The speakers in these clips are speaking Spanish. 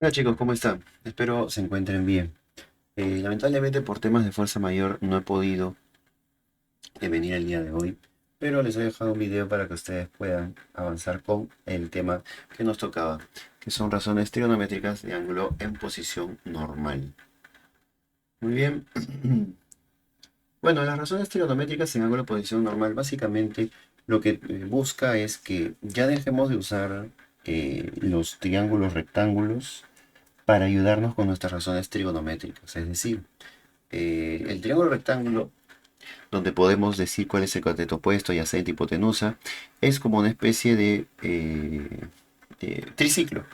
Hola chicos, ¿cómo están? Espero se encuentren bien. Lamentablemente por temas de fuerza mayor no he podido venir el día de hoy, pero les he dejado un video para que ustedes puedan avanzar con el tema que nos tocaba, que son razones trigonométricas de ángulo en posición normal. Muy bien. Bueno, las razones trigonométricas en ángulo en posición normal básicamente lo que busca es que ya dejemos de usar los triángulos rectángulos para ayudarnos con nuestras razones trigonométricas. Es decir, el triángulo rectángulo, donde podemos decir cuál es el cateto opuesto, ya sea hipotenusa, es como una especie de triciclo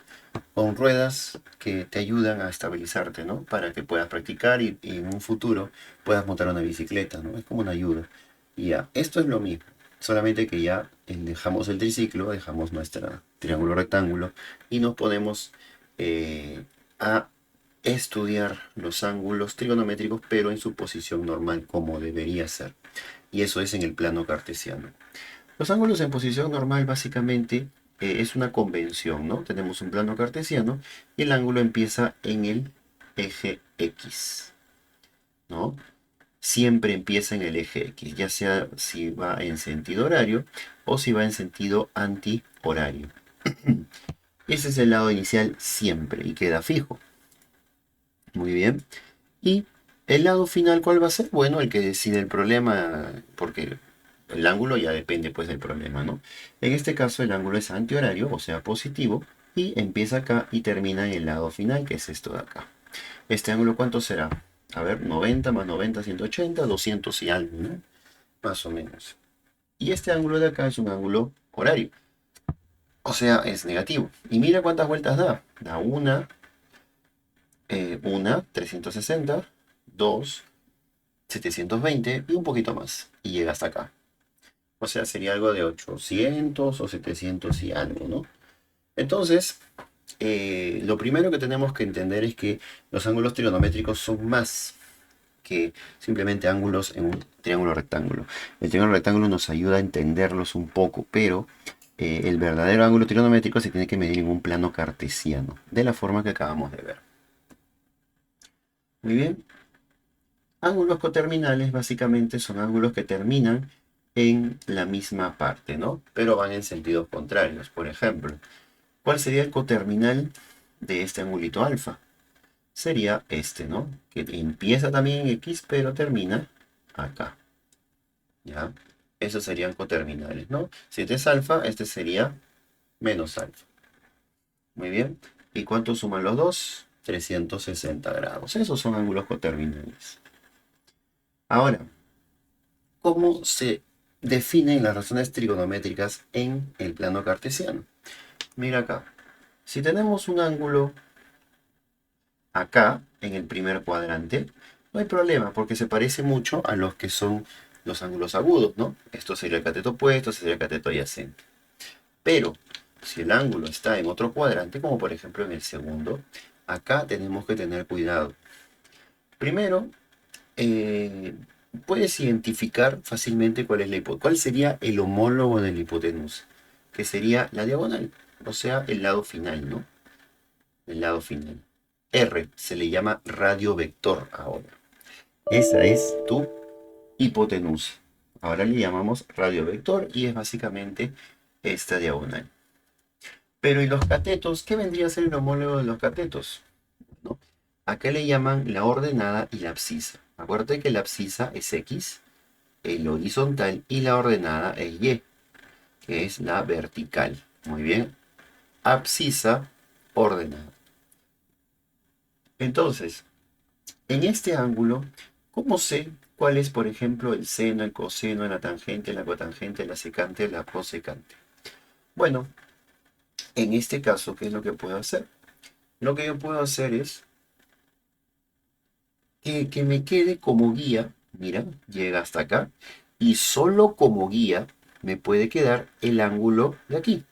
con ruedas que te ayudan a estabilizarte, ¿no? Para que puedas practicar y en un futuro puedas montar una bicicleta, ¿no? Es como una ayuda. Y ya, esto es lo mismo, solamente que ya dejamos el triciclo, dejamos nuestro triángulo rectángulo y nos ponemos a estudiar los ángulos trigonométricos, pero en su posición normal, como debería ser. Y eso es en el plano cartesiano. Los ángulos en posición normal básicamente es una convención, ¿no? Tenemos un plano cartesiano y el ángulo empieza en el eje X, ¿no? Siempre empieza en el eje X, ya sea si va en sentido horario o si va en sentido antihorario. Ese es el lado inicial siempre y queda fijo. Muy bien. Y el lado final, ¿cuál va a ser? Bueno, el que decide el problema, porque el ángulo ya depende pues del problema, ¿no? En este caso el ángulo es antihorario, o sea, positivo, y empieza acá y termina en el lado final, que es esto de acá. ¿Este ángulo cuánto será? A ver, 90 más 90, 180, 200 y algo, ¿no? Más o menos. Y este ángulo de acá es un ángulo horario, o sea, es negativo. Y mira cuántas vueltas da. Da una, 360, 2, 720 y un poquito más. Y llega hasta acá. O sea, sería algo de 800 o 700 y algo, ¿no? Entonces, lo primero que tenemos que entender es que los ángulos trigonométricos son más que simplemente ángulos en un triángulo rectángulo. El triángulo rectángulo nos ayuda a entenderlos un poco, pero el verdadero ángulo trigonométrico se tiene que medir en un plano cartesiano, de la forma que acabamos de ver. Muy bien. Ángulos coterminales básicamente son ángulos que terminan en la misma parte, ¿no? Pero van en sentidos contrarios. Por ejemplo, ¿cuál sería el coterminal de este angulito alfa? Sería este, ¿no? Que empieza también en X, pero termina acá, ¿ya? Esos serían coterminales, ¿no? Si este es alfa, este sería menos alfa. Muy bien. ¿Y cuánto suman los dos? 360 grados. Esos son ángulos coterminales. Ahora, ¿cómo se definen las razones trigonométricas en el plano cartesiano? Mira acá. Si tenemos un ángulo acá, en el primer cuadrante, no hay problema porque se parece mucho a los que son los ángulos agudos, ¿no? Esto sería el cateto opuesto, este sería el cateto adyacente. Pero si el ángulo está en otro cuadrante, como por ejemplo en el segundo, acá tenemos que tener cuidado. Primero, eh, puedes identificar fácilmente cuál sería el homólogo de la hipotenusa, que sería la diagonal, o sea, el lado final, ¿no? El lado final. R se le llama radio vector ahora. Esa es tu hipotenusa. Ahora le llamamos radio vector y es básicamente esta diagonal. Pero ¿y los catetos? ¿Qué vendría a ser el homólogo de los catetos? ¿No? Acá le llaman la ordenada y la abscisa. Acuérdate que la abscisa es X, el horizontal, y la ordenada es Y, que es la vertical. Muy bien. Abscisa, ordenada. Entonces, en este ángulo, ¿cómo sé cuál es, por ejemplo, el seno, el coseno, la tangente, la cotangente, la secante, la cosecante? Bueno, en este caso, ¿qué es lo que puedo hacer? Lo que yo puedo hacer es que me quede como guía, mira, llega hasta acá, y solo como guía me puede quedar el ángulo de aquí,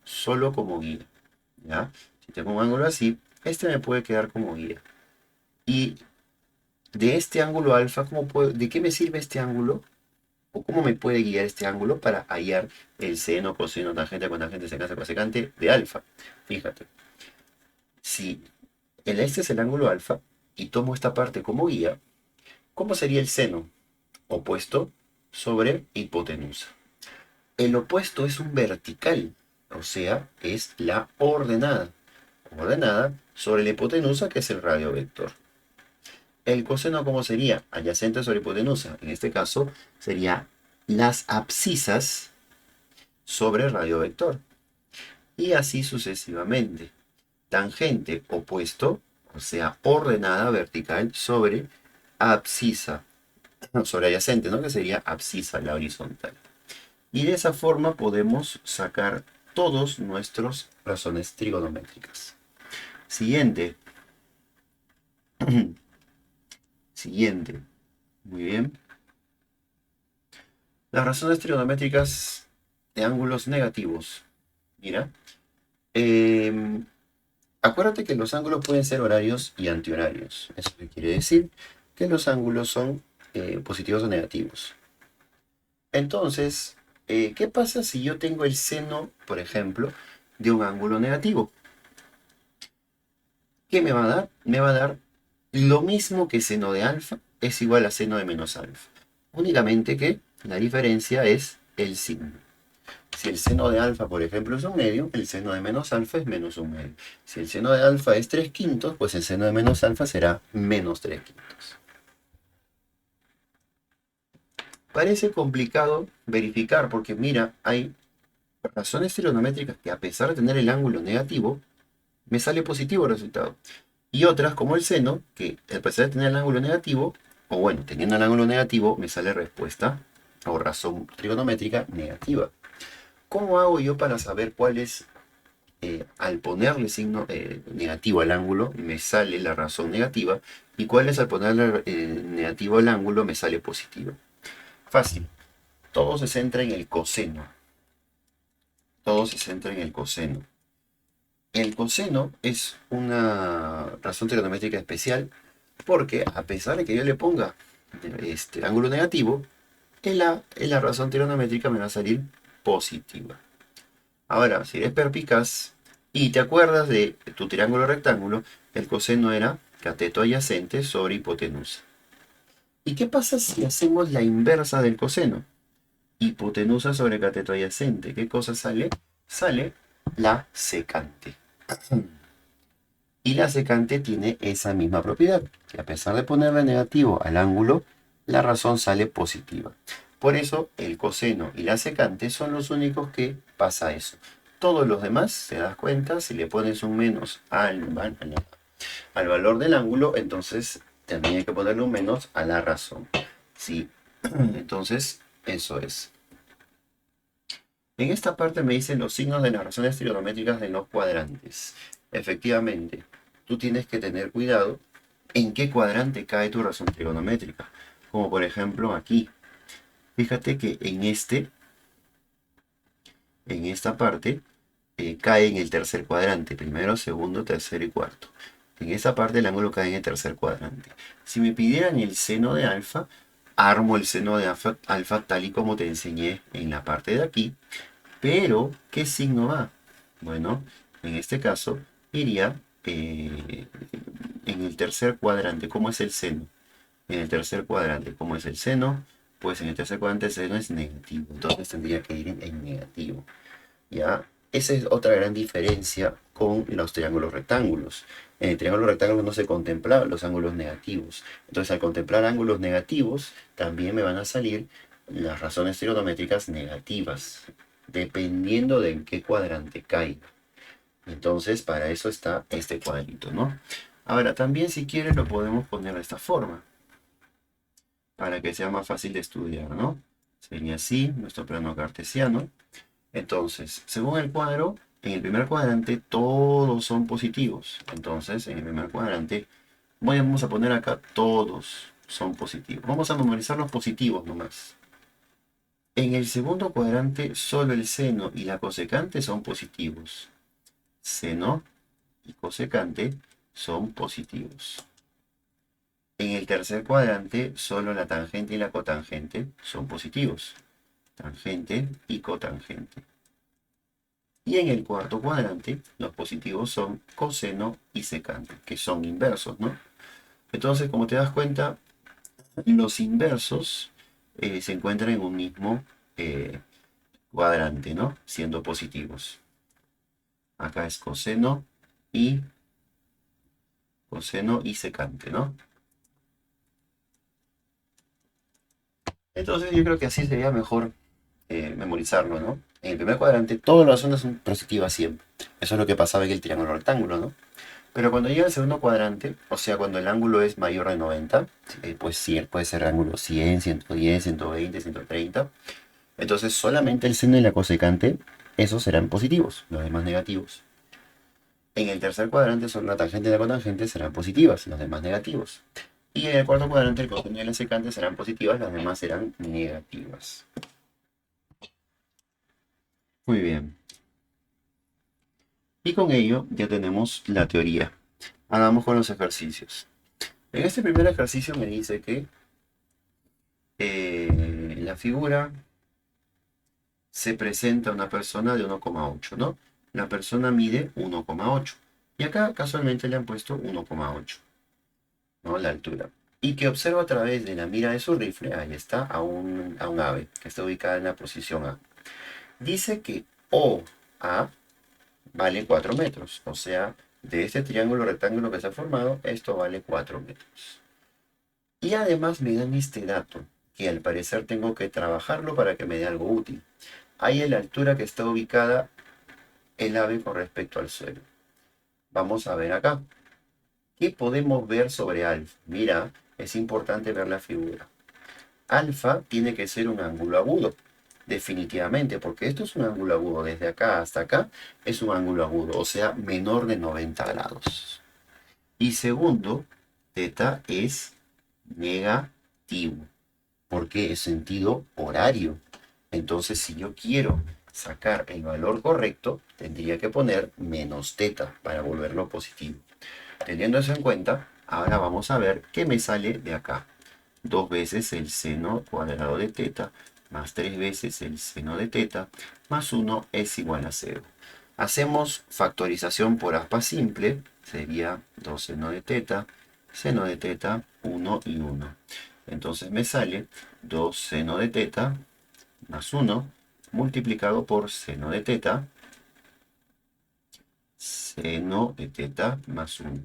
solo como guía, ¿ya? Si tengo un ángulo así, este me puede quedar como guía. Y de este ángulo alfa, ¿de qué me sirve este ángulo? ¿O cómo me puede guiar este ángulo para hallar el seno, coseno, tangente, cotangente, secante, cosecante de alfa? Fíjate. Si este es el ángulo alfa y tomo esta parte como guía, ¿cómo sería el seno? Opuesto sobre hipotenusa. El opuesto es un vertical, o sea, es la ordenada. Ordenada sobre la hipotenusa, que es el radio vector. El coseno, ¿cómo sería? Adyacente sobre hipotenusa. En este caso, sería las abscisas sobre radio vector. Y así sucesivamente. Tangente opuesto, o sea, ordenada vertical sobre abscisa, sobre adyacente, ¿no? Que sería abscisa, la horizontal. Y de esa forma podemos sacar todos nuestros razones trigonométricas. Siguiente. Siguiente. Muy bien. Las razones trigonométricas de ángulos negativos. Mira. eh, Acuérdate que los ángulos pueden ser horarios y antihorarios. Eso quiere decir que los ángulos son positivos o negativos. Entonces, ¿qué pasa si yo tengo el seno, por ejemplo, de un ángulo negativo? ¿Qué me va a dar? Me va a dar lo mismo que seno de alfa es igual a seno de menos alfa. Únicamente que la diferencia es el signo. Si el seno de alfa, por ejemplo, es un medio, el seno de menos alfa es menos un medio. Si el seno de alfa es 3 quintos, pues el seno de menos alfa será menos 3 quintos. Parece complicado verificar porque mira, hay razones trigonométricas que a pesar de tener el ángulo negativo, me sale positivo el resultado. Y otras como el seno, que a pesar de tener el ángulo negativo, o bueno, teniendo el ángulo negativo, me sale respuesta o razón trigonométrica negativa. ¿Cómo hago yo para saber cuál es, al ponerle signo negativo al ángulo, me sale la razón negativa? ¿Y cuál es al ponerle negativo al ángulo, me sale positiva? Fácil. Todo se centra en el coseno. Todo se centra en el coseno. El coseno es una razón trigonométrica especial porque a pesar de que yo le ponga este ángulo negativo, en la razón trigonométrica me va a salir positiva. Ahora, si eres perpicaz y te acuerdas de tu triángulo rectángulo, el coseno era cateto adyacente sobre hipotenusa. ¿Y qué pasa si hacemos la inversa del coseno? Hipotenusa sobre cateto adyacente. ¿Qué cosa sale? Sale la secante. Y la secante tiene esa misma propiedad, que a pesar de ponerle negativo al ángulo, la razón sale positiva. Por eso el coseno y la secante son los únicos que pasa eso. Todos los demás, te das cuenta, si le pones un menos al valor del ángulo, entonces también hay que ponerle un menos a la razón. Sí, entonces eso es. En esta parte me dicen los signos de las razones trigonométricas de los cuadrantes. Efectivamente, tú tienes que tener cuidado en qué cuadrante cae tu razón trigonométrica. Como por ejemplo aquí. Fíjate que en esta parte, cae en el tercer cuadrante. Primero, segundo, tercero y cuarto. En esta parte el ángulo cae en el tercer cuadrante. Si me pidieran el seno de alfa, armo el seno de alfa tal y como te enseñé en la parte de aquí. Pero, ¿qué signo va? Bueno, en este caso iría en el tercer cuadrante. ¿Cómo es el seno? En el tercer cuadrante, ¿cómo es el seno? Pues en el tercer cuadrante el seno es negativo. Entonces tendría que ir en negativo. ¿Ya? Esa es otra gran diferencia con los triángulos rectángulos. En el triángulo rectángulo no se contemplan los ángulos negativos. Entonces, al contemplar ángulos negativos, también me van a salir las razones trigonométricas negativas, dependiendo de en qué cuadrante caiga. Entonces, para eso está este cuadrito, ¿no? Ahora, también si quieres lo podemos poner de esta forma, para que sea más fácil de estudiar, ¿no? Sería así, nuestro plano cartesiano. Entonces, según el cuadro, en el primer cuadrante todos son positivos. Entonces, en el primer cuadrante, vamos a poner acá todos son positivos. Vamos a memorizar los positivos nomás. En el segundo cuadrante, solo el seno y la cosecante son positivos. Seno y cosecante son positivos. En el tercer cuadrante, solo la tangente y la cotangente son positivos. Tangente y cotangente. Y en el cuarto cuadrante, los positivos son coseno y secante, que son inversos, ¿no? Entonces, como te das cuenta, los inversos se encuentran en un mismo eh, cuadrante, ¿no? Siendo positivos. Acá es y coseno y secante, ¿no? Entonces yo creo que así sería mejor memorizarlo, ¿no? En el primer cuadrante todas las ondas son positivas siempre. Eso es lo que pasaba en el triángulo rectángulo, ¿no? Pero cuando llega al segundo cuadrante, o sea, cuando el ángulo es mayor de 90, pues sí, puede ser ángulo 100, 110, 120, 130. Entonces solamente el seno y la cosecante, esos serán positivos, los demás negativos. En el tercer cuadrante, solo la tangente y la cotangente serán positivas, los demás negativos. Y en el cuarto cuadrante, el coseno y la secante serán positivas, las demás serán negativas. Muy bien. Y con ello ya tenemos la teoría. Ahora vamos con los ejercicios. En este primer ejercicio me dice que la figura se presenta una persona de 1,8, ¿no? La persona mide 1,8. Y acá casualmente le han puesto 1,8, ¿no? La altura. Y que observa a través de la mira de su rifle, ahí está, a un ave que está ubicada en la posición A. Dice que OA vale 4 metros. O sea, de este triángulo rectángulo que se ha formado, esto vale 4 metros. Y además me dan este dato, que al parecer tengo que trabajarlo para que me dé algo útil. Hay en la altura que está ubicada el ave con respecto al suelo. Vamos a ver acá. ¿Qué podemos ver sobre alfa? Mira, es importante ver la figura. Alfa tiene que ser un ángulo agudo, definitivamente, porque esto es un ángulo agudo. Desde acá hasta acá es un ángulo agudo, o sea, menor de 90 grados. Y segundo, teta es negativo, porque es sentido horario. Entonces, si yo quiero sacar el valor correcto, tendría que poner menos teta para volverlo positivo. Teniendo eso en cuenta, ahora vamos a ver qué me sale de acá. 2 veces el seno cuadrado de teta más 3 veces el seno de teta más 1 es igual a 0. Hacemos factorización por aspa simple, sería 2 seno de teta, 1 y 1. Entonces me sale 2 seno de teta más 1 multiplicado por seno de teta más 1.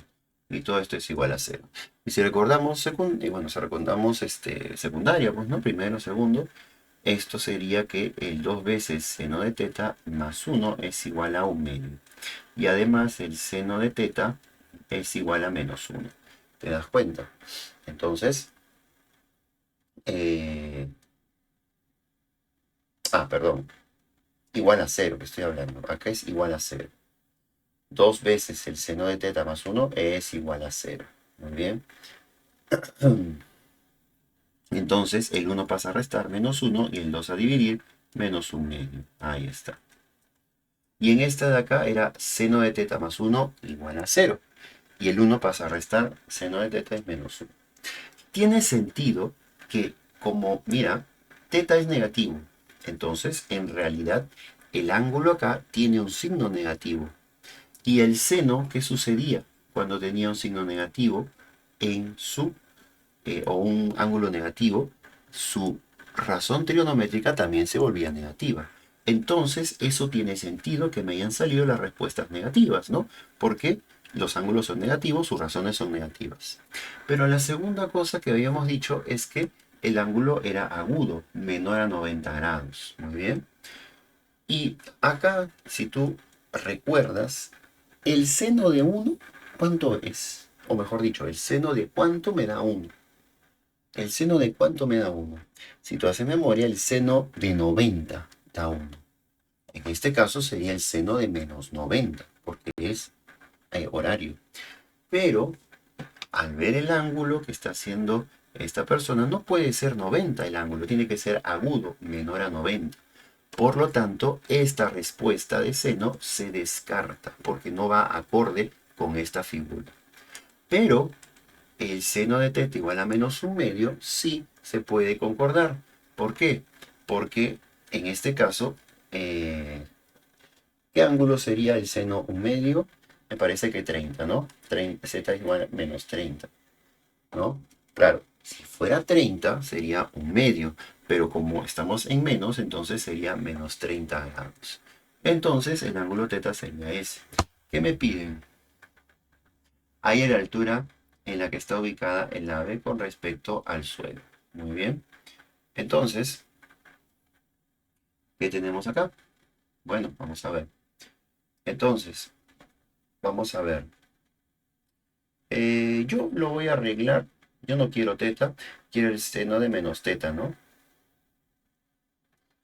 Y todo esto es igual a 0. Y si recordamos, si recordamos secundaria, pues no, primero, segundo, esto sería que el 2 veces seno de teta más 1 es igual a 1 medio. Y además el seno de teta es igual a menos 1. ¿Te das cuenta? Entonces, eh, perdón, igual a 0 que estoy hablando. Acá es igual a 0. 2 veces el seno de teta más 1 es igual a 0. Muy bien. Entonces el 1 pasa a restar menos 1 y el 2 a dividir menos 1 medio. Ahí está. Y en esta de acá era seno de teta más 1 igual a 0. Y el 1 pasa a restar seno de teta es menos 1. Tiene sentido que como, mira, teta es negativo. Entonces, en realidad, el ángulo acá tiene un signo negativo. Y el seno, ¿qué sucedía cuando tenía un signo negativo en o un ángulo negativo? Su razón trigonométrica también se volvía negativa. Entonces, eso tiene sentido que me hayan salido las respuestas negativas, ¿no? Porque los ángulos son negativos, sus razones son negativas. Pero la segunda cosa que habíamos dicho es que el ángulo era agudo, menor a 90 grados. Muy bien. Y acá, si tú recuerdas, el seno de 1, ¿cuánto es? O mejor dicho, el seno de cuánto me da 1. El seno de cuánto me da 1. Si tú haces memoria, el seno de 90 da 1. En este caso sería el seno de menos 90, porque es horario. Pero al ver el ángulo que está haciendo esta persona, no puede ser 90 el ángulo, tiene que ser agudo, menor a 90. Por lo tanto, esta respuesta de seno se descarta porque no va acorde con esta figura. Pero el seno de teta igual a menos 1 medio sí se puede concordar. ¿Por qué? Porque en este caso, ¿Qué ángulo sería el seno un medio? Me parece que 30, ¿no? Z es igual a menos 30, ¿no? Claro, si fuera 30 sería un medio, pero como estamos en menos, entonces sería menos 30 grados. Entonces el ángulo teta sería ese. ¿Qué me piden? Hay la altura en la que está ubicada el ave con respecto al suelo. Muy bien. Entonces, ¿qué tenemos acá? Bueno, vamos a ver. Entonces, vamos a ver. Yo lo voy a arreglar. Yo no quiero teta, quiero el seno de menos teta, ¿no?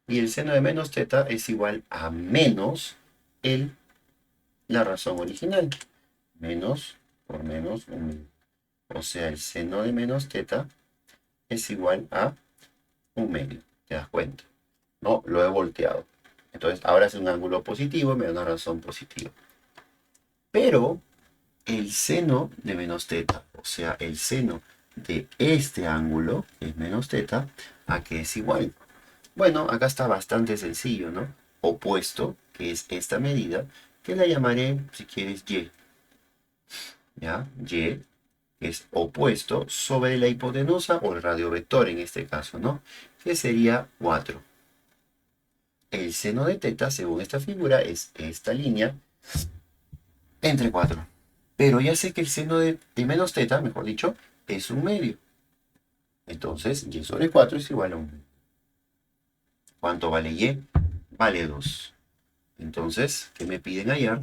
Y el seno de menos teta es igual a menos la razón original. Menos por menos un medio. O sea, el seno de menos teta es igual a un medio. ¿Te das cuenta? No, lo he volteado. Entonces, ahora es un ángulo positivo, me da una razón positiva. Pero el seno de menos teta, o sea, el seno de este ángulo, que es menos teta, ¿a qué es igual? Bueno, acá está bastante sencillo, ¿no? Opuesto, que es esta medida, que la llamaré, si quieres, Y. ¿Ya? Y es opuesto sobre la hipotenusa o el radiovector en este caso, ¿no? Que sería 4. El seno de teta, según esta figura, es esta línea entre 4. Pero ya sé que el seno de menos teta, mejor dicho, es un medio. Entonces, y sobre 4 es igual a 1. ¿Cuánto vale y? Vale 2. Entonces, ¿qué me piden hallar?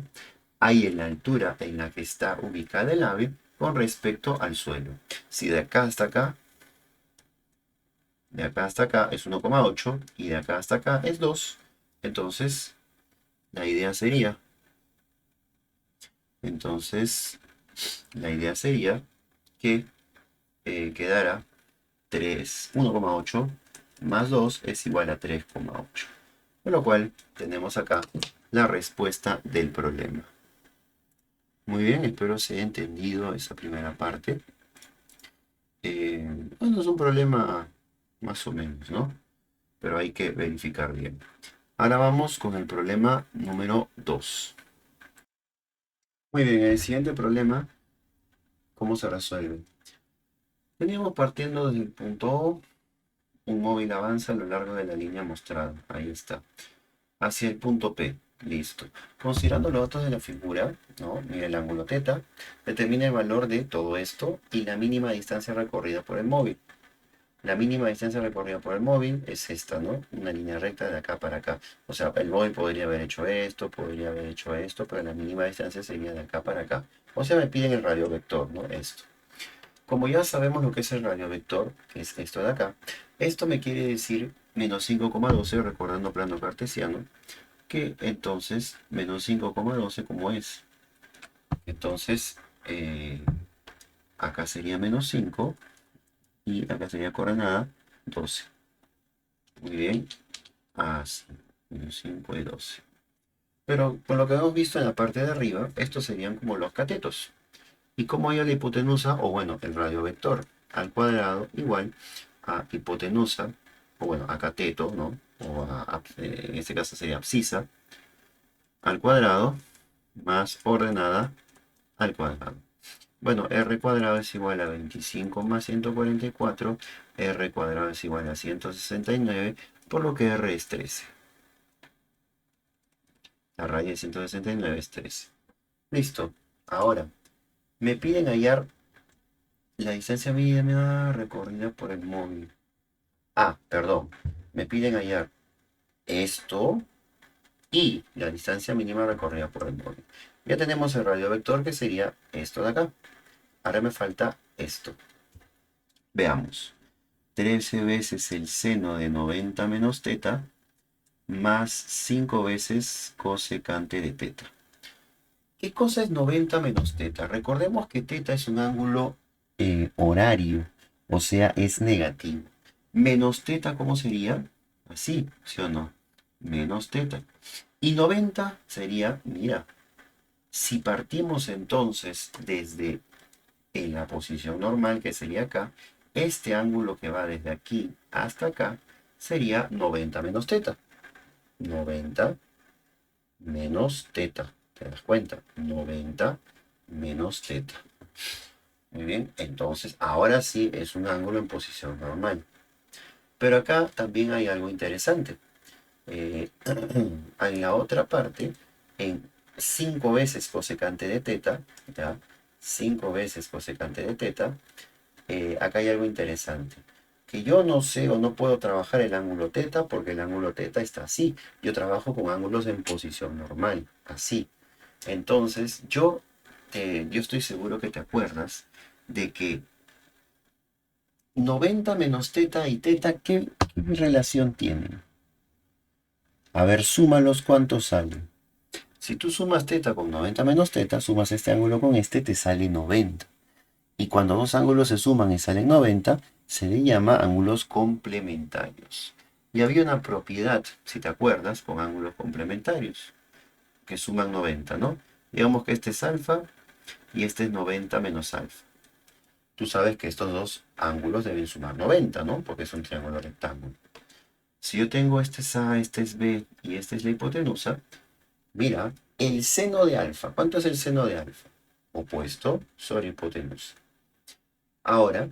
Hay en la altura en la que está ubicada el ave con respecto al suelo. Si de acá hasta acá, de acá hasta acá es 1,8 y de acá hasta acá es 2, entonces la idea sería, entonces la idea sería que quedara 1,8 más 2 es igual a 3,8. Con lo cual tenemos acá la respuesta del problema. Muy bien, espero se haya entendido esa primera parte. Bueno, es un problema más o menos, ¿no? Pero hay que verificar bien. Ahora vamos con el problema número 2. Muy bien, el siguiente problema, ¿cómo se resuelve? Teníamos partiendo desde el punto O, un móvil avanza a lo largo de la línea mostrada, ahí está, hacia el punto P, listo. Considerando los datos de la figura, ¿no? Mira el ángulo θ, determina el valor de todo esto y la mínima distancia recorrida por el móvil. La mínima distancia recorrida por el móvil es esta, ¿no? Una línea recta de acá para acá. O sea, el móvil podría haber hecho esto, podría haber hecho esto, pero la mínima distancia sería de acá para acá. O sea, me piden el radiovector, ¿no? Esto. Como ya sabemos lo que es el radiovector, que es esto de acá, esto me quiere decir menos 5,12, recordando plano cartesiano, que entonces menos 5,12 como es. Entonces, acá sería menos 5 y acá sería coordenada 12. Muy bien, así, menos 5 y 12. Pero por lo que hemos visto en la parte de arriba, estos serían como los catetos. Y como hay la hipotenusa, o bueno, el radiovector al cuadrado igual a hipotenusa, o bueno, a cateto, ¿no? O en este caso sería abscisa, al cuadrado, más ordenada al cuadrado. Bueno, r cuadrado es igual a 25 más 144, r cuadrado es igual a 169, por lo que r es 13. La raíz de 169 es 13. Listo. Ahora, me piden hallar la distancia mínima recorrida por el móvil. Ah, perdón. Me piden hallar esto y la distancia mínima recorrida por el móvil. Ya tenemos el radiovector que sería esto de acá. Ahora me falta esto. Veamos. 13 veces el seno de 90 menos teta más 5 veces cosecante de teta. ¿Qué cosa es 90 menos teta? Recordemos que teta es un ángulo horario, o sea, es negativo. Menos teta, ¿cómo sería? Así, ¿sí o no? Menos teta. Y 90 sería, mira, si partimos entonces desde en la posición normal, que sería acá, este ángulo que va desde aquí hasta acá sería 90 menos teta. 90 menos teta. ¿Te das cuenta? 90 menos teta. Muy bien, entonces ahora sí es un ángulo en posición normal. Pero acá también hay algo interesante. En la otra parte, en 5 veces cosecante de teta, ¿ya? 5 veces cosecante de teta, acá hay algo interesante. Que yo no sé o no puedo trabajar el ángulo teta porque el ángulo teta está así. Yo trabajo con ángulos en posición normal, así. Entonces, yo estoy seguro que te acuerdas de que 90 menos teta y teta, ¿qué relación tienen? A ver, súmalos, ¿cuántos salen? Si tú sumas teta con 90 menos teta, sumas este ángulo con este, te sale 90. Y cuando dos ángulos se suman y salen 90, se le llama ángulos complementarios. Y había una propiedad, si te acuerdas, con ángulos complementarios, que suman 90, ¿no? Digamos que este es alfa y este es 90 menos alfa. Tú sabes que estos dos ángulos deben sumar 90, ¿no? Porque es un triángulo rectángulo. Si yo tengo este es A, este es B y esta es la hipotenusa, mira, el seno de alfa. ¿Cuánto es el seno de alfa? Opuesto sobre hipotenusa. Ahora,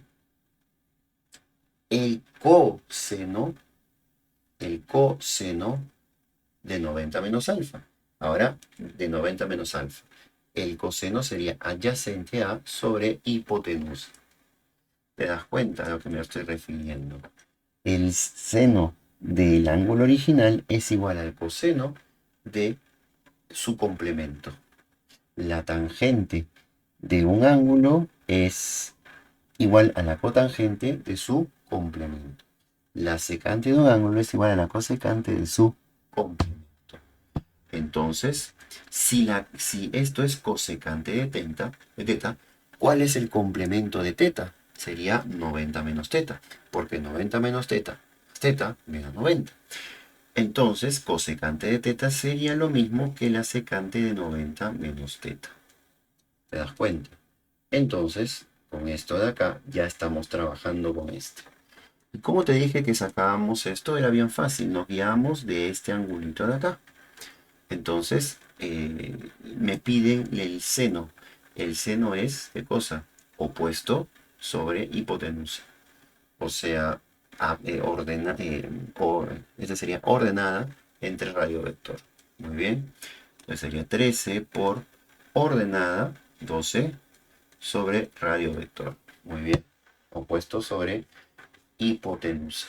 el coseno, el coseno de 90 menos alfa. Ahora, de 90 menos alfa. El coseno sería adyacente a sobre hipotenusa. ¿Te das cuenta de lo que me estoy refiriendo? El seno del ángulo original es igual al coseno de su complemento. La tangente de un ángulo es igual a la cotangente de su complemento. La secante de un ángulo es igual a la cosecante de su complemento. Entonces, si esto es cosecante de teta, ¿cuál es el complemento de teta? Sería 90 menos teta, porque 90 menos teta es teta menos 90. Entonces, cosecante de teta sería lo mismo que la secante de 90 menos teta. ¿Te das cuenta? Entonces, con esto de acá, ya estamos trabajando con esto. ¿Y cómo te dije que sacábamos esto? Era bien fácil, nos guiamos de este angulito de acá. Entonces, me piden el seno. El seno es, ¿qué cosa? Opuesto sobre hipotenusa. O sea, esta sería ordenada entre radio vector. Muy bien. Entonces sería 13 por ordenada 12 sobre radio vector. Muy bien. Opuesto sobre hipotenusa.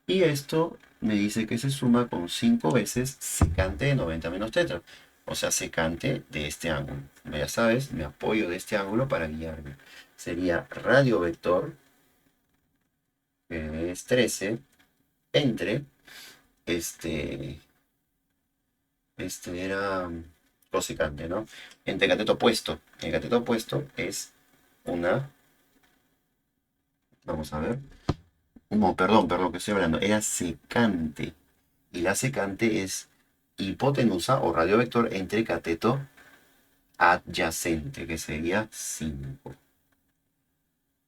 Y esto me dice que se suma con 5 veces secante de 90 menos teta. O sea, secante de este ángulo. Ya sabes, me apoyo de este ángulo para guiarme. Sería radio vector, que es 13, entre este era cosecante, ¿no? Entre cateto opuesto. El cateto opuesto es una, vamos a ver. No, perdón, que estoy hablando. Era secante. Y la secante es hipotenusa o radio vector entre cateto adyacente, que sería 5.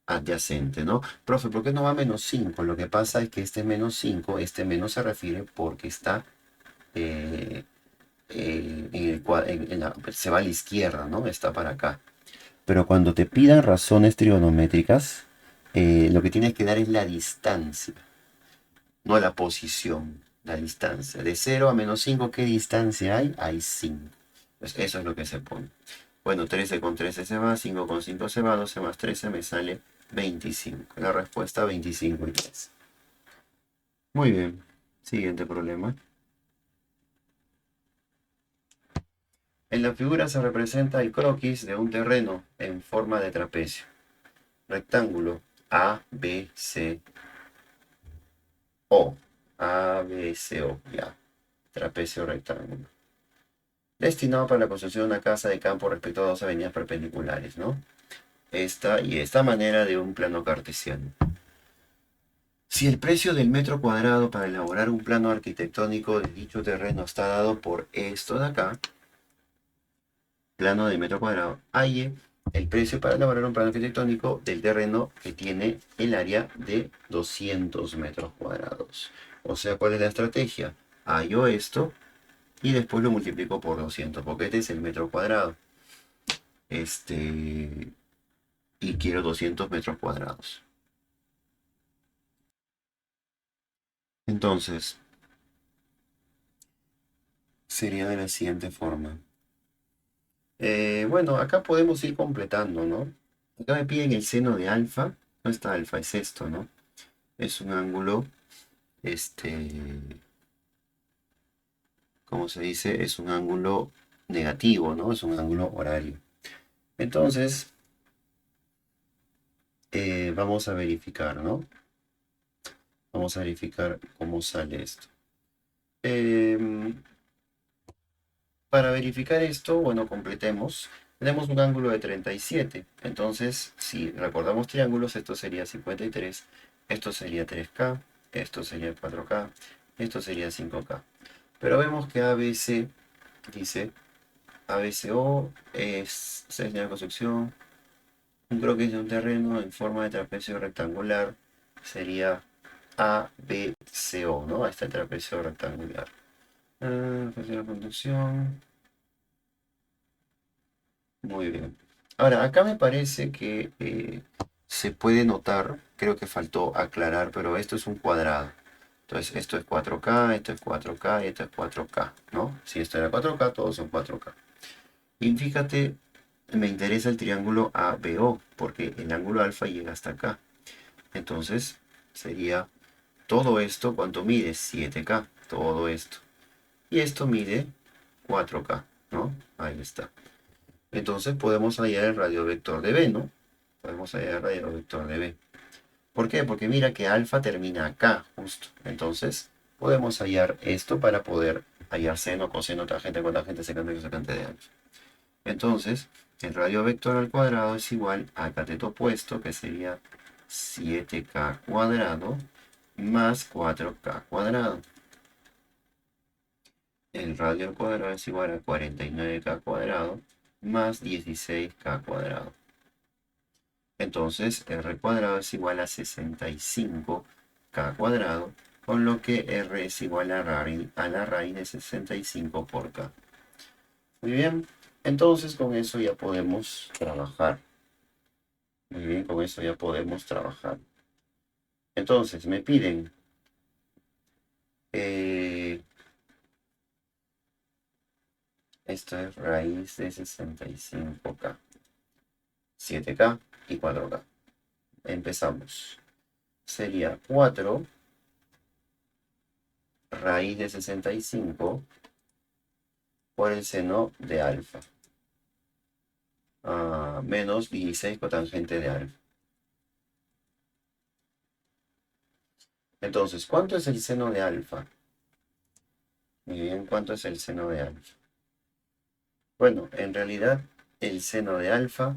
Adyacente, ¿no? Profe, ¿por qué no va menos 5? Lo que pasa es que este menos 5, este menos se refiere porque está eh, se va a la izquierda, ¿no? Está para acá. Pero cuando te pidan razones trigonométricas, lo que tienes que dar es la distancia, no la posición, la distancia. De 0 a menos 5, ¿qué distancia hay? Hay 5. Pues eso es lo que se pone. Bueno, 13 con 13 se va, 5 con 5 se va, 12 más 13 me sale 25. La respuesta 25 y 3. Muy bien. Siguiente problema. En la figura se representa el croquis de un terreno en forma de trapecio. Rectángulo A, B, C, O. A, B, C, O. Ya. Trapecio rectángulo. Destinado para la construcción de una casa de campo respecto a dos avenidas perpendiculares, ¿no? Esta manera de un plano cartesiano. Si el precio del metro cuadrado para elaborar un plano arquitectónico de dicho terreno está dado por esto de acá, plano de metro cuadrado, halle el precio para elaborar un plano arquitectónico del terreno que tiene el área de 200 metros cuadrados. O sea, ¿cuál es la estrategia? Hallo esto y después lo multiplico por 200, porque este es el metro cuadrado. Este, y quiero 200 metros cuadrados. Entonces, sería de la siguiente forma. Bueno, acá podemos ir completando, ¿no? Acá me piden el seno de alfa. No está alfa, es esto, ¿no? Es un ángulo, este, ¿cómo se dice? Es un ángulo negativo, ¿no? Es un ángulo horario. Entonces, vamos a verificar, ¿no? Vamos a verificar cómo sale esto. Em, para verificar esto, bueno, completemos. Tenemos un ángulo de 37. Entonces, si recordamos triángulos, esto sería 53, esto sería 3K, esto sería 4K, esto sería 5K. Pero vemos que ABC dice ABCO es señal de construcción, un croquis de un terreno en forma de trapecio rectangular sería ABCO, ¿no? Ahí está el trapecio rectangular. Trapecio de conducción. Muy bien. Ahora, acá me parece que se puede notar, creo que faltó aclarar, pero esto es un cuadrado. Entonces, esto es 4K, esto es 4K y esto es 4K, ¿no? Si esto era 4K, todos son 4K. Y fíjate, me interesa el triángulo ABO, porque el ángulo alfa llega hasta acá. Entonces, sería todo esto, ¿cuánto mide? 7K, todo esto. Y esto mide 4K, ¿no? Ahí está. Entonces podemos hallar el radiovector de B, ¿no? Podemos hallar el radiovector de B. ¿Por qué? Porque mira que alfa termina acá, justo. Entonces podemos hallar esto para poder hallar seno, coseno, tangente, cotangente, secante, cosecante de alfa. Entonces, el radiovector al cuadrado es igual a cateto opuesto, que sería 7K cuadrado más 4K cuadrado. El radio al cuadrado es igual a 49K cuadrado más 16K cuadrado. Entonces r cuadrado es igual a 65K cuadrado, con lo que r es igual a la raíz de 65 por K. Muy bien, entonces con eso ya podemos trabajar. Muy bien, con eso ya podemos trabajar. Entonces me piden eh, esto es raíz de 65K, 7K y 4K. Empezamos. Sería 4 raíz de 65 por el seno de alfa. Menos 16 cotangente de alfa. Entonces, ¿cuánto es el seno de alfa? Muy bien, ¿cuánto es el seno de alfa? Bueno, en realidad, el seno de alfa,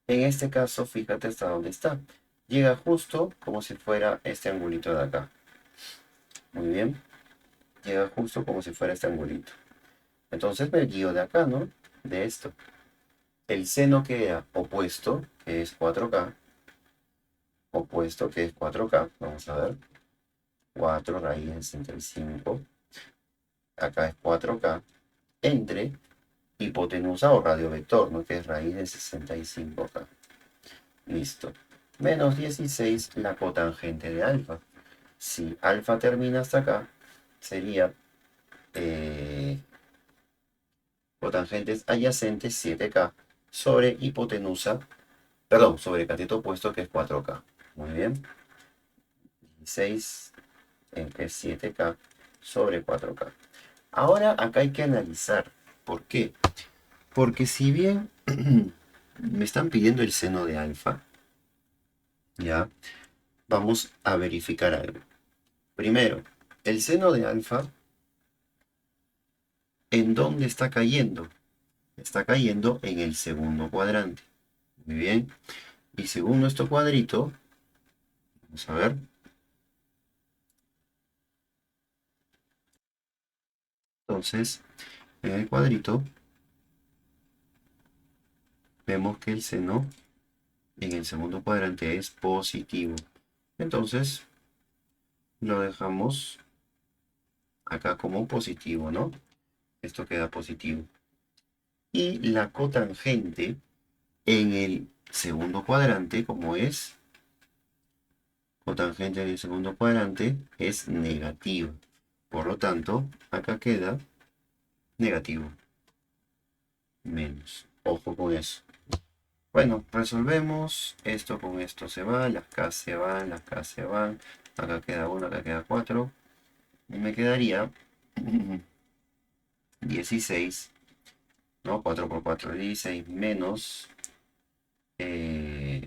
en este caso, fíjate hasta dónde está. Llega justo como si fuera este angulito de acá. Muy bien, llega justo como si fuera este angulito. Entonces me guío de acá, ¿no? De esto. El seno queda opuesto, que es 4K. Opuesto, que es 4K. Vamos a ver. 4 raíz de 65. Acá es 4K. Entre hipotenusa o radiovector, ¿no? Que es raíz de 65K. Listo. Menos 16 la cotangente de alfa. Si alfa termina hasta acá, sería cotangentes adyacentes 7K sobre hipotenusa, perdón, sobre cateto opuesto que es 4K. Muy bien. 16 entre 7K sobre 4K. Ahora acá hay que analizar. ¿Por qué? Porque si bien me están pidiendo el seno de alfa, ya, vamos a verificar algo. Primero, el seno de alfa, ¿en dónde está cayendo? Está cayendo en el segundo cuadrante. Muy bien. Y según nuestro cuadrito, vamos a ver. Entonces, en el cuadrito, vemos que el seno en el segundo cuadrante es positivo. Entonces, lo dejamos acá como positivo, ¿no? Esto queda positivo. Y la cotangente en el segundo cuadrante, como es cotangente en el segundo cuadrante, es negativa. Por lo tanto, acá queda negativo. Menos. Ojo con eso. Bueno, resolvemos. Esto con esto se va. Las K se van, las K se van. Acá queda 1, acá queda 4. Y me quedaría 16. ¿No? 4 por 4, 16 menos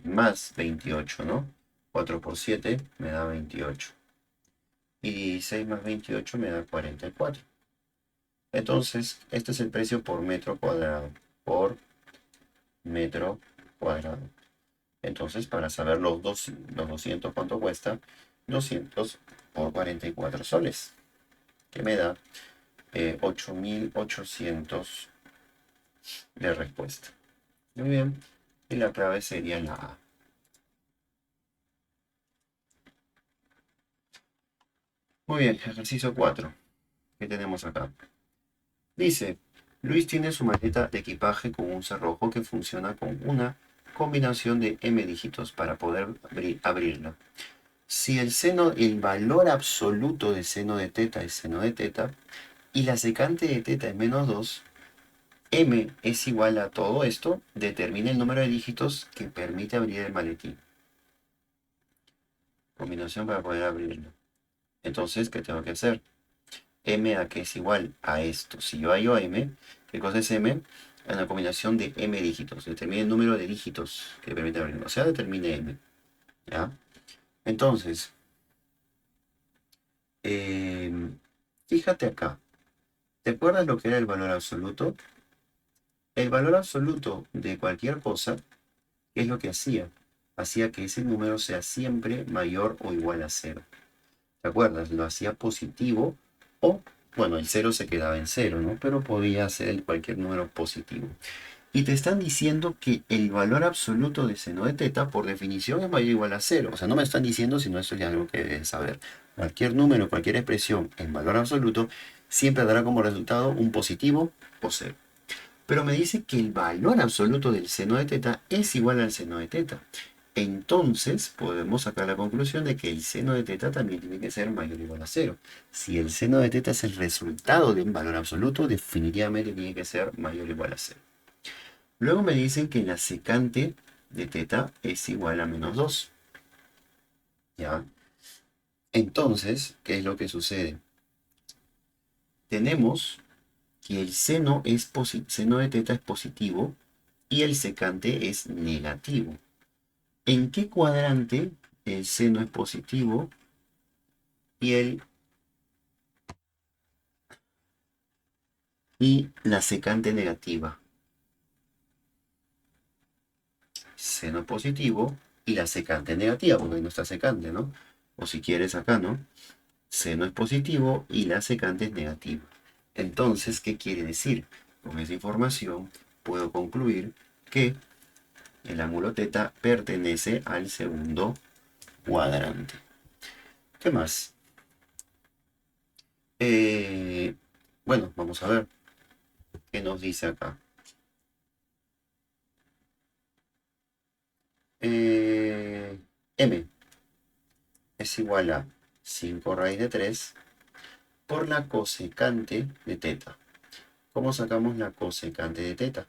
más 28, ¿no? 4 por 7 me da 28. Y 16 más 28 me da 44. Entonces, este es el precio por metro cuadrado. Por metro cuadrado. Entonces, para saber los 200 cuánto cuesta, 200 por 44 soles, que me da 8.800 de respuesta. Muy bien. Y la clave sería la A. Muy bien, ejercicio 4. ¿Qué tenemos acá? Dice, Luis tiene su maleta de equipaje con un cerrojo que funciona con una combinación de m dígitos para poder abrirla. Si el valor absoluto de seno de teta es seno de teta y la secante de teta es -2, m es igual a todo esto, determina el número de dígitos que permite abrir el maletín. Combinación para poder abrirlo. Entonces, ¿qué tengo que hacer? M a que es igual a esto. Si yo hallo M, ¿qué cosa es M? Es una combinación de M dígitos. Determine el número de dígitos que permite abrir. O sea, determine M. ¿Ya? Entonces, fíjate acá. ¿Te acuerdas lo que era el valor absoluto? El valor absoluto de cualquier cosa, ¿qué es lo que hacía? Hacía que ese número sea siempre mayor o igual a cero. ¿Te acuerdas? Lo hacía positivo o, bueno, el cero se quedaba en cero, ¿no? Pero podía ser cualquier número positivo. Y te están diciendo que el valor absoluto de seno de teta, por definición, es mayor o igual a cero. O sea, no me están diciendo, sino eso es algo que debes saber. Cualquier número, cualquier expresión en valor absoluto, siempre dará como resultado un positivo o cero. Pero me dice que el valor absoluto del seno de teta es igual al seno de teta. Entonces podemos sacar la conclusión de que el seno de teta también tiene que ser mayor o igual a cero. Si el seno de teta es el resultado de un valor absoluto, definitivamente tiene que ser mayor o igual a cero. Luego me dicen que la secante de teta es igual a -2. ¿Ya? Entonces, ¿qué es lo que sucede? Tenemos que el seno de teta es positivo y el secante es negativo. ¿En qué cuadrante el seno es positivo y la secante negativa? Seno positivo y la secante negativa, porque ahí no está secante, ¿no? O si quieres acá, ¿no? Seno es positivo y la secante es negativa. Entonces, ¿qué quiere decir? Con esa información puedo concluir que el ángulo teta pertenece al segundo cuadrante. ¿Qué más? Bueno, vamos a ver qué nos dice acá. M es igual a 5 raíz de 3 por la cosecante de teta. ¿Cómo sacamos la cosecante de teta?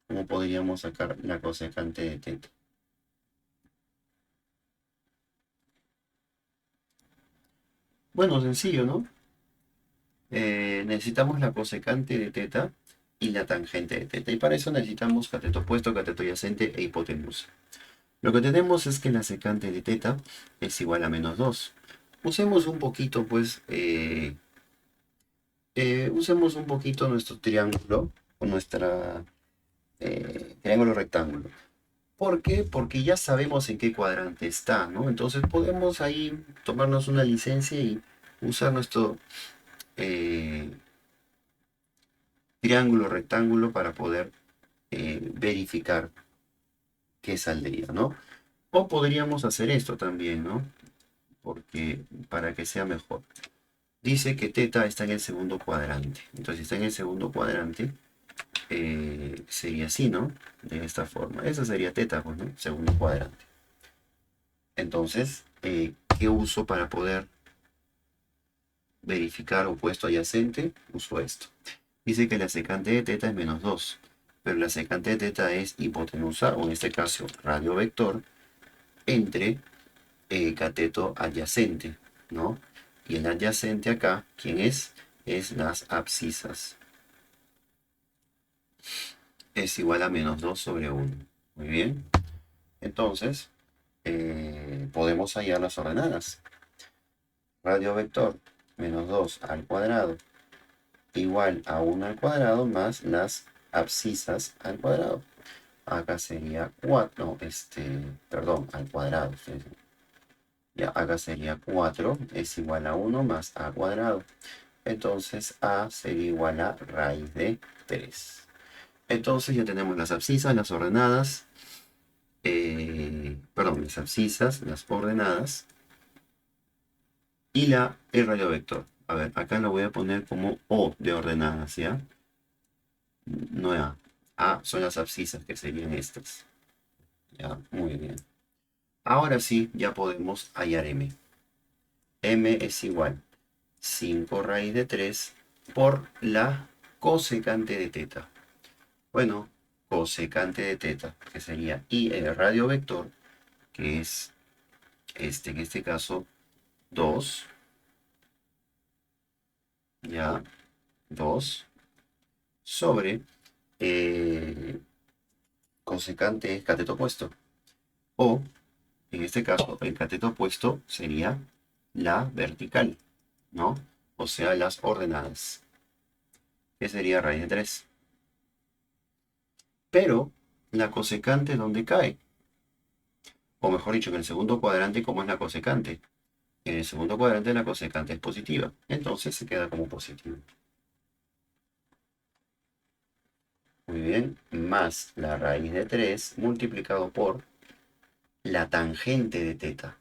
¿Cómo podríamos sacar la cosecante de teta? Bueno, sencillo, ¿no? Necesitamos la cosecante de teta y la tangente de teta. Y para eso necesitamos cateto opuesto, cateto adyacente e hipotenusa. Lo que tenemos es que la secante de teta es igual a -2. Usemos un poquito, pues, usemos un poquito nuestro triángulo o nuestra triángulo rectángulo. ¿Por qué? Porque ya sabemos en qué cuadrante está, ¿no? Entonces podemos ahí tomarnos una licencia y usar nuestro eh, triángulo rectángulo para poder verificar qué saldría, ¿no? O podríamos hacer esto también, ¿no? Porque para que sea mejor. Dice que teta está en el segundo cuadrante. Entonces, si está en el segundo cuadrante, sería así, ¿no? De esta forma. Esa sería teta, pues, ¿no? Segundo cuadrante. Entonces, ¿qué uso para poder verificar opuesto adyacente? Uso esto. Dice que la secante de teta es menos 2, pero la secante de teta es hipotenusa, o en este caso radio vector, entre cateto adyacente, ¿no? Y el adyacente acá, ¿quién es? Es las abscisas. Es igual a menos 2 sobre 1. Muy bien. Entonces, podemos hallar las ordenadas. Radio vector menos 2 al cuadrado igual a 1 al cuadrado más las abscisas al cuadrado. Acá sería 4, no, perdón, al cuadrado. Ya, acá sería 4 es igual a 1 más a cuadrado. Entonces a sería igual a raíz de 3. Entonces ya tenemos las abscisas, las ordenadas, perdón, las abscisas, las ordenadas y el radiovector. A ver, acá lo voy a poner como O de ordenadas, ¿ya? No A. A son las abscisas que serían estas. Ya, muy bien. Ahora sí, ya podemos hallar M. M es igual 5 raíz de 3 por la cosecante de teta. Bueno, cosecante de teta, que sería I el radio vector, que es en este caso 2, ya, 2, sobre cosecante es cateto opuesto. O, en este caso, el cateto opuesto sería la vertical, ¿no? O sea, las ordenadas, que sería raíz de 3. Pero la cosecante, ¿dónde cae? O mejor dicho, en el segundo cuadrante, ¿cómo es la cosecante? En el segundo cuadrante la cosecante es positiva. Entonces se queda como positivo. Muy bien. Más la raíz de 3 multiplicado por la tangente de teta.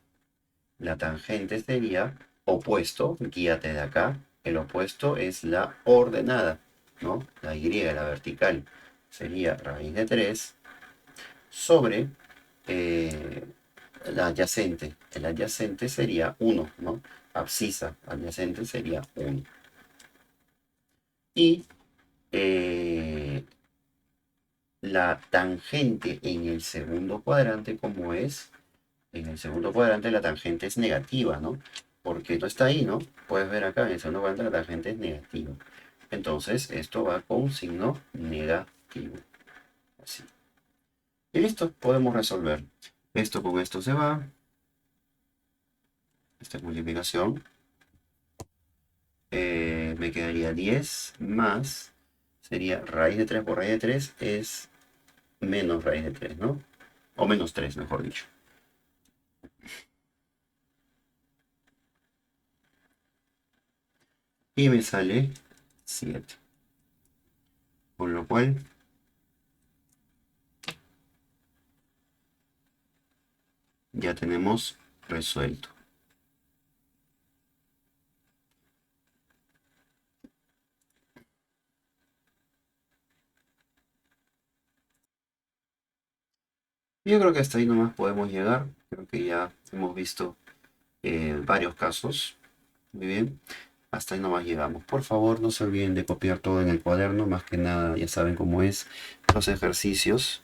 La tangente sería opuesto. Guíate de acá. El opuesto es la ordenada, ¿no? La Y, la vertical. Sería raíz de 3 sobre eh, la adyacente. El adyacente sería 1, ¿no? Abscisa adyacente sería 1. Y la tangente en el segundo cuadrante, ¿cómo es? En el segundo cuadrante la tangente es negativa, ¿no? Porque no está ahí, ¿no? Puedes ver acá, en el segundo cuadrante la tangente es negativa. Entonces, esto va con signo negativo. Así. Y listo, podemos resolver. Esto con esto se va. Esta multiplicación. Me quedaría 10 más. Sería raíz de 3 por raíz de 3 es menos raíz de 3, ¿no? O menos 3, mejor dicho. Y me sale 7. Con lo cual ya tenemos resuelto. Yo creo que hasta ahí nomás podemos llegar. Creo que ya hemos visto varios casos. Muy bien. Hasta ahí nomás llegamos. Por favor, no se olviden de copiar todo en el cuaderno. Más que nada, ya saben cómo es. Los ejercicios.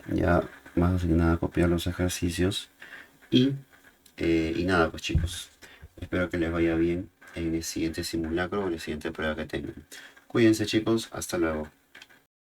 Ya, más que nada, copiar los ejercicios. Y nada, pues chicos. Espero que les vaya bien en el siguiente simulacro o en la siguiente prueba que tengan. Cuídense chicos. Hasta luego.